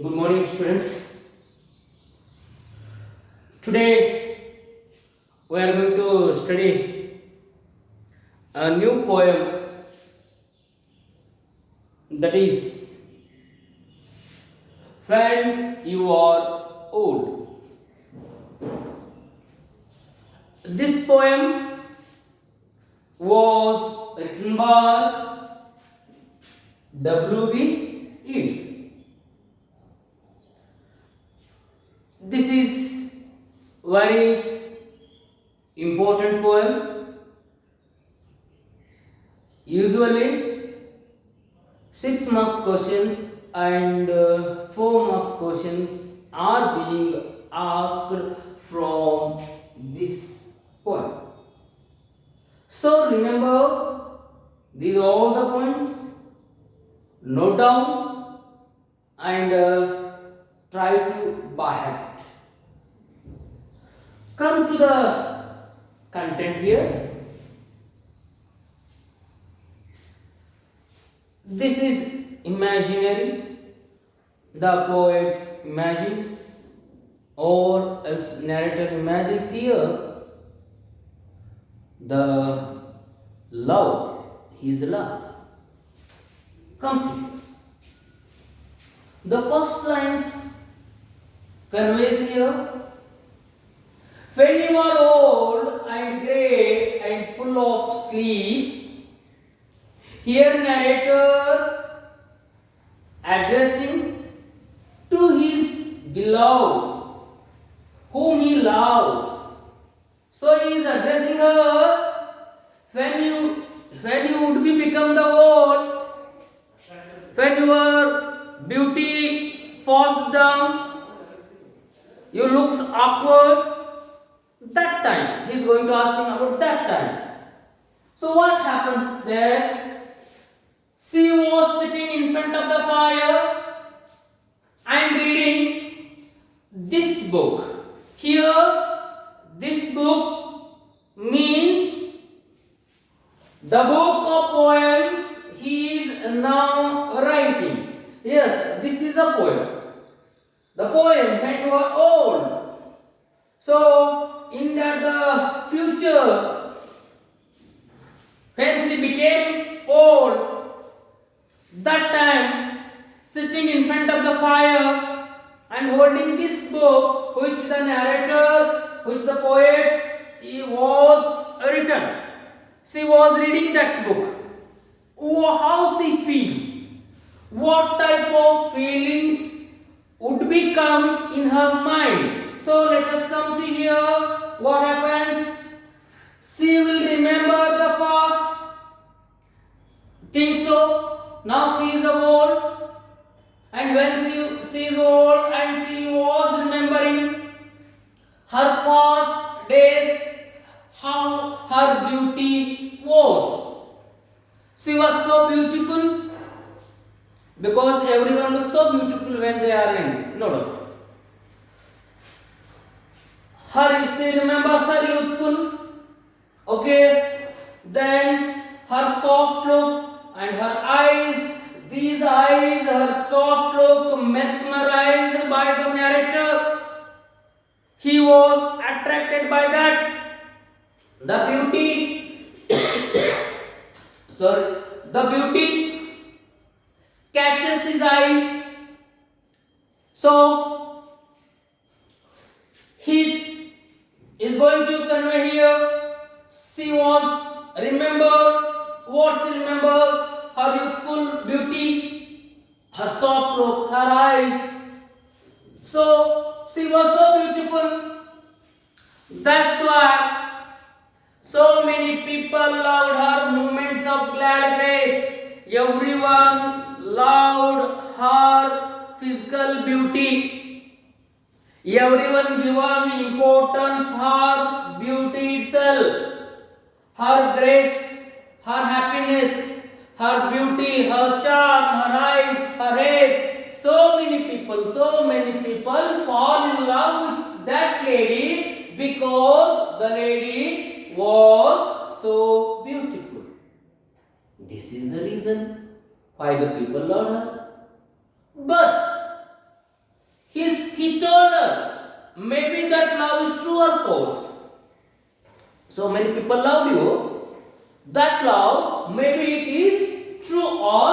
Good morning, students. Today we are going to study a new poem, that is When You Are Old. This poem was written by W.B. Yeats. This is very important poem. Usually 6 marks questions and 4 marks questions are being asked from this poem. So remember these are all the points, note down and try to by habit. Come to the content here. This is imaginary. The poet imagines or else narrator imagines here the love, his love. Come to the first lines conveys here. When you are old and grey and full of sleep, here narrator addressing to his beloved, whom he loves. So he is addressing her when you would be become the old, when your beauty falls down, you looks awkward. That time he is going to ask him about that time. So what happens there? She was sitting in front of the fire and reading this book. Here, this book means the book of poems he is now writing. Yes, this is a poem. The poem when you are old. So, in the future, when she became old, that time sitting in front of the fire and holding this book which the narrator, which the poet he was written. She was reading that book. Oh, how she feels. What type of feelings would become in her mind. So let us come to here. What happens? She will remember the past. Think so? Now she is old. And when she is old and she was remembering her past days, how her beauty was. She was so beautiful because everyone looks so beautiful when they are in, no doubt. She remembers her youthful, okay, then her soft look and her eyes, these eyes, her soft look mesmerized by the narrator. He was attracted by that. The beauty, the beauty catches his eyes. So, he is going to convey here. She was what she remembered, her youthful beauty, her soft look, her eyes. So, she was so beautiful. That's why so many people loved her movements of glad grace. Everyone loved her physical beauty. Everyone given importance her beauty itself, her grace, her happiness, her beauty, her charm, her eyes, her head. So many people fall in love with that lady because the lady was so beautiful. This is the reason why the people love her. But He told her, maybe that love is true or false. So many people love you. That love, maybe it is true or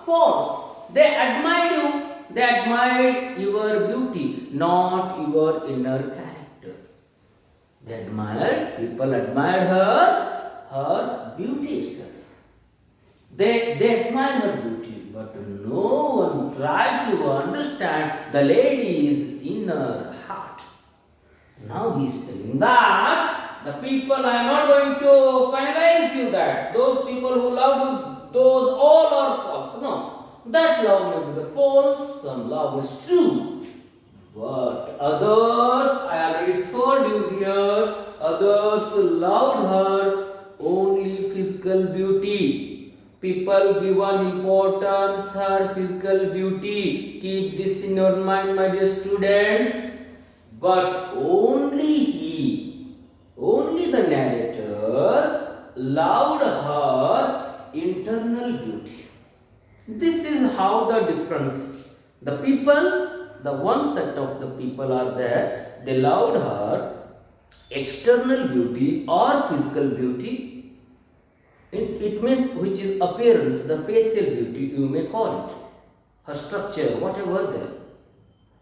false. They admired you. They admired your beauty, not your inner character. People admired her beauty itself. They admired her beauty, but no one tried to understand the lady's inner heart. Now he is telling that the people, I am not going to finalize you that those people who love you, those all are false. No, that love may be the false, some love is true. But others, I already told you here, others loved her only physical beauty. People give an importance her physical beauty. Keep this in your mind, my dear students. But only the narrator loved her internal beauty. This is how the difference. The people, the one set of the people are there, they loved her external beauty or physical beauty. It means which is appearance, the facial beauty you may call it, her structure, whatever there.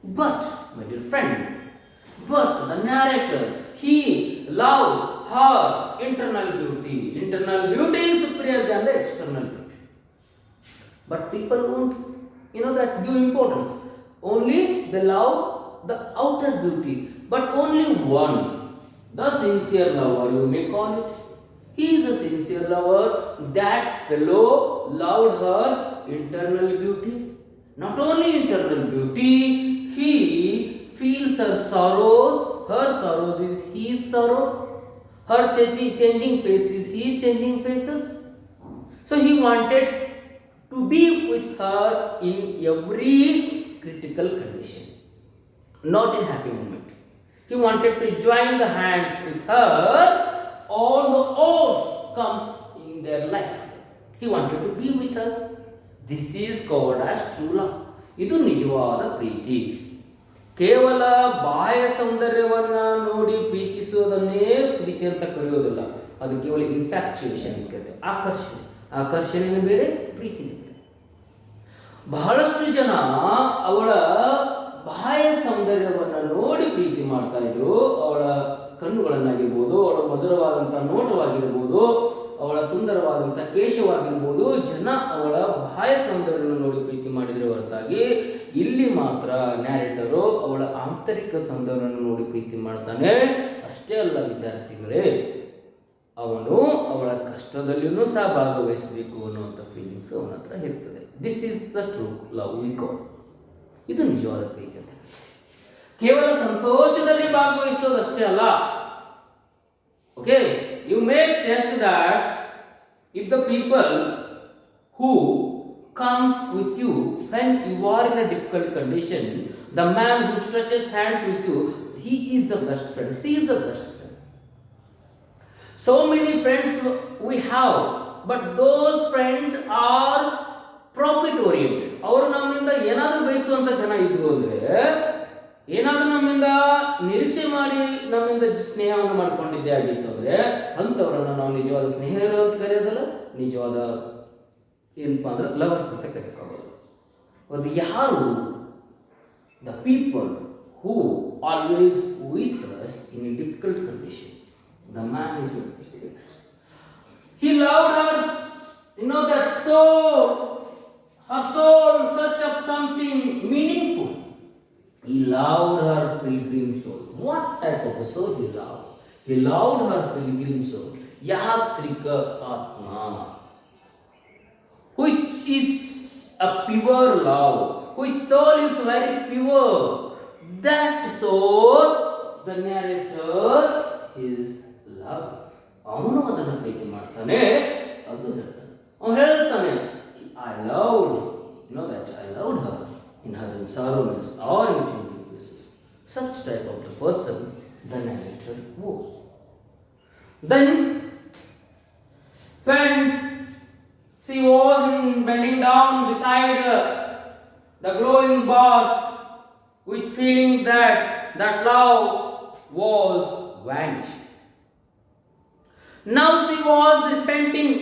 But, my dear friend, the narrator, he loved her internal beauty. Internal beauty is superior than the external beauty. But people won't, that give importance. Only they love the outer beauty, but only one, the sincere lover, you may call it. He is a sincere lover. That fellow loved her internal beauty. Not only internal beauty, he feels her sorrows is his sorrow. Her changing faces, his changing faces. So he wanted to be with her in every critical condition, not in happy moment. He wanted to join the hands with her. All the odds comes in their life. He wanted to be with her. This is called as true love. ಇದು ನಿಜವಾದ ಪ್ರೀತಿ. ಕೇವಲ ಬಾಹ್ಯ ಸೌಂದರ್ಯವನ್ನ ನೋಡಿ ಪ್ರೀತಿಸೋದನ್ನೇ ಪ್ರೀತಿ ಅಂತ ಕರೆಯೋದಿಲ್ಲ. ಅದು ಕೇವಲ infatuation ಇರುತ್ತೆ, ಆಕರ್ಷಣೆ ಬೇರೆ, ಪ್ರೀತಿನೇ ಬೇರೆ. ಬಹಳಷ್ಟು ಜನ ಅವಳ ಬಾಹ್ಯ ಸೌಂದರ್ಯವನ್ನು ನೋಡಿ ಪ್ರೀತಿ ಮಾಡ್ತಾ ಇದ್ರು. ಅವಳ ಕಣ್ಣುಗಳನ್ನಾಗಿರ್ಬೋದು, ಅವಳ ಮಧುರವಾದಂಥ ನೋಟವಾಗಿರ್ಬೋದು, ಅವಳ ಸುಂದರವಾದಂಥ ಕೇಶವಾಗಿರ್ಬೋದು, ಜನ ಅವಳ ಬಾಹ್ಯ ಸೌಂದರ್ಯವನ್ನು ನೋಡಿ ಪ್ರೀತಿ ಮಾಡಿದರೆ ಹೊರತಾಗಿ ಇಲ್ಲಿ ಮಾತ್ರ ನ್ಯಾರೇಟರು ಅವಳ ಆಂತರಿಕ ಸೌಂದರ್ಯವನ್ನು ನೋಡಿ ಪ್ರೀತಿ ಮಾಡ್ತಾನೆ. ಅಷ್ಟೇ ಅಲ್ಲ ವಿದ್ಯಾರ್ಥಿಗಳೇ, ಅವನು ಅವಳ ಕಷ್ಟದಲ್ಲಿಯೂ ಸಹ ಭಾಗವಹಿಸಬೇಕು ಅನ್ನುವಂಥ ಫೀಲಿಂಗ್ಸ್ ಅವನ ಹತ್ರ ಇರ್ತದೆ. This is the true love we call. ಇದು ನಿಜವಾದ ಪ್ರೀತಿ ಅಂತ. ಕೇವಲ ಸಂತೋಷದಲ್ಲಿ ಭಾಗವಹಿಸೋದಷ್ಟೇ ಅಲ್ಲ. Okay, you may test that if the people who comes with you when you are in a difficult condition, the man who stretches hands with you, he is the best friend, she is the best friend. So many friends we have, but those friends are profit oriented. ಅವರು ನಮ್ಮಿಂದ ಏನಾದರೂ ಬಯಸುವಂತ ಜನ ಇದ್ರು ಅಂದ್ರೆ, ಏನಾದರೂ ನಮ್ಮಿಂದ ನಿರೀಕ್ಷೆ ಮಾಡಿ ನಮ್ಮಿಂದ ಸ್ನೇಹವನ್ನು ಮಾಡ್ಕೊಂಡಿದ್ದೇ ಆಗಿತ್ತು ಅಂದ್ರೆ, ಅಂಥವ್ರನ್ನ ನಾವು ನಿಜವಾದ ಸ್ನೇಹಿತರು ಅಂತ ಕರೆಯೋದಲ್ಲ, ನಿಜವಾದ ಏನಪ್ಪ ಅಂದ್ರೆ ಲವರ್ಸ್ ಅಂತ ಕರೆಯೋಕ್ಕಾಗೋದು. ಅದು ಯಾರು? The people who always with us in a difficult condition. The man is he loved her, that soul, her soul in search of something meaningful. He loved her pilgrim soul. What type of a soul he loved? He loved her pilgrim soul, yatrika atma, which is a pure love, which soul is very pure. That soul, the narrator, is love. ಅವನು ಅದನ್ನು ಪ್ರೀತಿ ಮಾಡ್ತಾನೆ. ಅದು ಹೇಳ್ತಾನೆ, ಅವನು ಹೇಳ್ತಾನೆ, I loved, that I loved her in her sorrowness or in changing faces. Such type of the person the narrator was. Then when she was bending down beside the glowing bars with feeling that that love was vanished. Now she was repenting.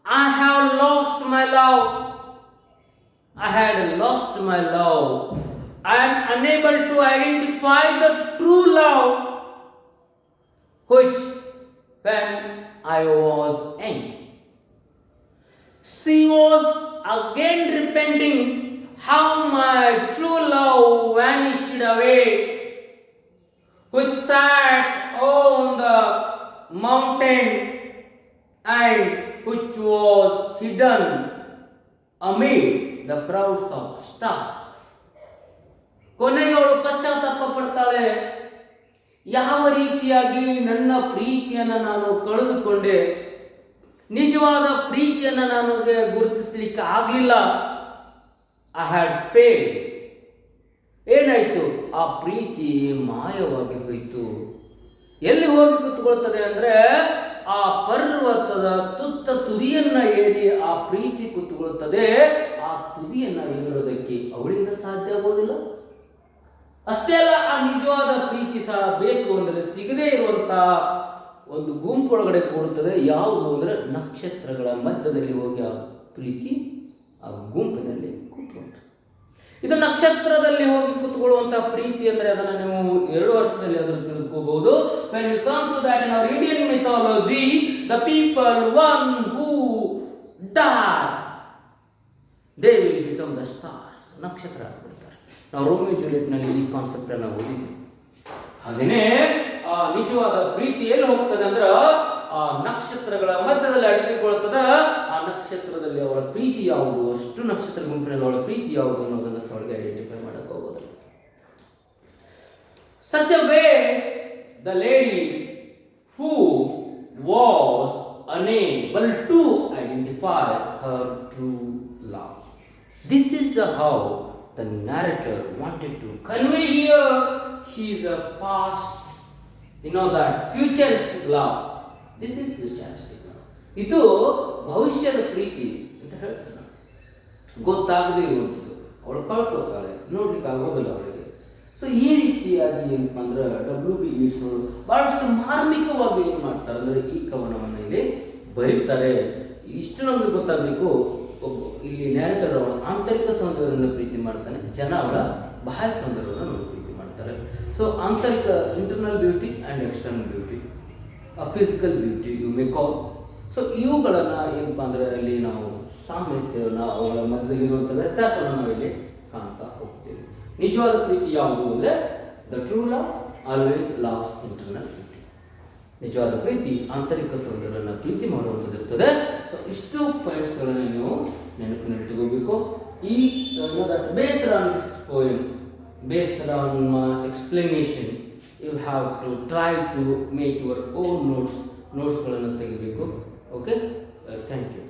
I have lost my love. I had lost my love. I am unable to identify the true love which when I was young. She was again repenting how my true love vanished away, which sat on the mountain and which was hidden amid the crowds of stars. ಕೊನೆಯವಳು ಪಶ್ಚಾತ್ತಾಪ ಪಡ್ತಾಳೆ. ಯಾವ ರೀತಿಯಾಗಿ ನನ್ನ ಪ್ರೀತಿಯನ್ನು ನಾನು ಕಳೆದುಕೊಂಡೆ, ನಿಜವಾದ ಪ್ರೀತಿಯನ್ನು ನನಗೆ ಗುರುತಿಸಲಿಕ್ಕೆ ಆಗಲಿಲ್ಲ. I had fail. ಏನಾಯಿತು? ಆ ಪ್ರೀತಿ ಮಾಯವಾಗಿ ಹೋಯಿತು. ಎಲ್ಲಿ ಹೋಗಿ ಕೂತ್ಕೊಳ್ತದೆ ಅಂದರೆ ಆ ಪರ್ವತದ ತುತ್ತ ತುದಿಯನ್ನ ಏರಿ ಆ ಪ್ರೀತಿ ಕೂತ್ಕೊಳ್ತದೆ. ಆ ತುದಿಯನ್ನ ಏರೋದಕ್ಕೆ ಅವಳಿಂದ ಸಾಧ್ಯ ಆಗೋದಿಲ್ಲ. ಅಷ್ಟೇ ಅಲ್ಲ, ಆ ನಿಜವಾದ ಪ್ರೀತಿ ಸಹ ಬೇಕು ಅಂದರೆ ಸಿಗದೇ ಇರುವಂತ ಒಂದು ಗುಂಪೊಳಗಡೆ ಕೂಡುತ್ತದೆ. ಯಾವುದು ಅಂದರೆ ನಕ್ಷತ್ರಗಳ ಮಧ್ಯದಲ್ಲಿ ಹೋಗಿ ಆ ಪ್ರೀತಿ ಆ ಗುಂಪಿನಲ್ಲಿ ಕೂತ್ಕೊಂಡು. ಇದು ನಕ್ಷತ್ರದಲ್ಲಿ ಹೋಗಿ ಕೂತ್ಕೊಳ್ಳುವಂತಹ ಪ್ರೀತಿ ಅಂದರೆ ಅದನ್ನು ನೀವು ಎರಡು ಅರ್ಥದಲ್ಲಿ ಅದನ್ನು ತಿಳಿದುಕೋಬಹುದು. when you come to that in our Indian mythology, the people one who die they will become the stars. ನಕ್ಷತ್ರ ಆಗ್ಬಿಡ್ತಾರೆ. ನಾವು ರೋಮಿಯೋ ಜೂಲಿಯಟ್ ನಲ್ಲಿ ಈ ಕಾನ್ಸೆಪ್ಟ್ ಅನ್ನು ಓದಿದ್ವಿ. ಹಾಗೇನೆ ಆ ನಿಜವಾದ ಪ್ರೀತಿ ಎಲ್ಲಿ ಹೋಗ್ತದೆ ಅಂದ್ರೆ ಆ ನಕ್ಷತ್ರಗಳ ಮಧ್ಯದಲ್ಲಿ ಅಡಗಿಕೊಳ್ಳುತ್ತದೆ. ಆ ನಕ್ಷತ್ರದಲ್ಲಿ ಅವಳ ಪ್ರೀತಿ ಯಾವುದು, ಅಷ್ಟು ನಕ್ಷತ್ರ ಗುಂಪಿನಲ್ಲಿ ಅವಳ ಪ್ರೀತಿ ಯಾವುದು ಅನ್ನೋದನ್ನು ಅವಳಿಗೆ ಐಡೆಂಟಿಫೈ ಮಾಡಕ್ಕೆ ಹೋಗೋದಿಲ್ಲ. Such a way the lady who was unable to identify her true love. This is how the narrator wanted to convey here. He is a past, that futuristic love. This is futuristic love. ಇದು ಭವಿಷ್ಯದ ಪ್ರೀತಿ ಅಂತ ಹೇಳ್ತಾನೆ. ಗೊತ್ತಾಗದೇ ಇರುವಂಥದ್ದು, ಅವಳು ಕಳ್ಕೊತಾಳೆ, ನೋಡ್ಲಿಕ್ಕೆ ಆಗೋದಿಲ್ಲ ಅವಳಿಗೆ. So ಈ ರೀತಿಯಾಗಿ ಏನಪ್ಪ ಅಂದ್ರೆ W.B. Yeats ಅವರು ಬಹಳಷ್ಟು ಮಾರ್ಮಿಕವಾಗಿ ಏನು ಮಾಡ್ತಾರೆ ಅಂದರೆ ಈ ಕವನವನ್ನು ಇಲ್ಲಿ ಬರೀತಾರೆ. ಇಷ್ಟು ನಮಗೆ ಗೊತ್ತಾಗಬೇಕು. ಇಲ್ಲಿ ನ್ಯಾರೇಟರ್ ಅವಳ ಆಂತರಿಕ ಸೌಂದರ್ಯವನ್ನು ಪ್ರೀತಿ ಮಾಡ್ತಾನೆ, ಜನ ಅವಳ ಬಾಹ್ಯ ಸೌಂದರ್ಯವನ್ನು ನೋಡಿ ಪ್ರೀತಿ ಮಾಡ್ತಾರೆ. ಸೊ ಆಂತರಿಕ internal beauty and external beauty, physical beauty you may call. So ಇವುಗಳನ್ನು ಏನಪ್ಪ ಅಂದರೆ ಅಲ್ಲಿ ನಾವು ಸಾಮ್ಯತೆಯನ್ನು ಅವುಗಳ ಮಧ್ಯದಲ್ಲಿರುವಂಥ ವ್ಯತ್ಯಾಸವನ್ನು ನಾವು ಇಲ್ಲಿ ಕಾಣ್ತಾ ಹೋಗ್ತೇವೆ. ನಿಜವಾದ ಪ್ರೀತಿ ಯಾವುದು ಅಂದರೆ the true love always loves internal beauty. ನಿಜವಾದ ಪ್ರೀತಿ ಆಂತರಿಕ ಸೌಂದರ್ಯವನ್ನು ಪ್ರೀತಿ ಮಾಡುವಂಥದ್ದು ಇರ್ತದೆ. ಸೊ ಇಷ್ಟು ಪಾಯಿಂಟ್ಸ್ಗಳನ್ನು ನೀವು ನೆನಪಿನಲ್ಲಿಟ್ಟುಕೋಬೇಕು. ಈ based on this poem, based on explanation, you have to try to make your own ನೋಟ್ಸ್ಗಳನ್ನು ತೆಗಿಬೇಕು. Okay, thank you.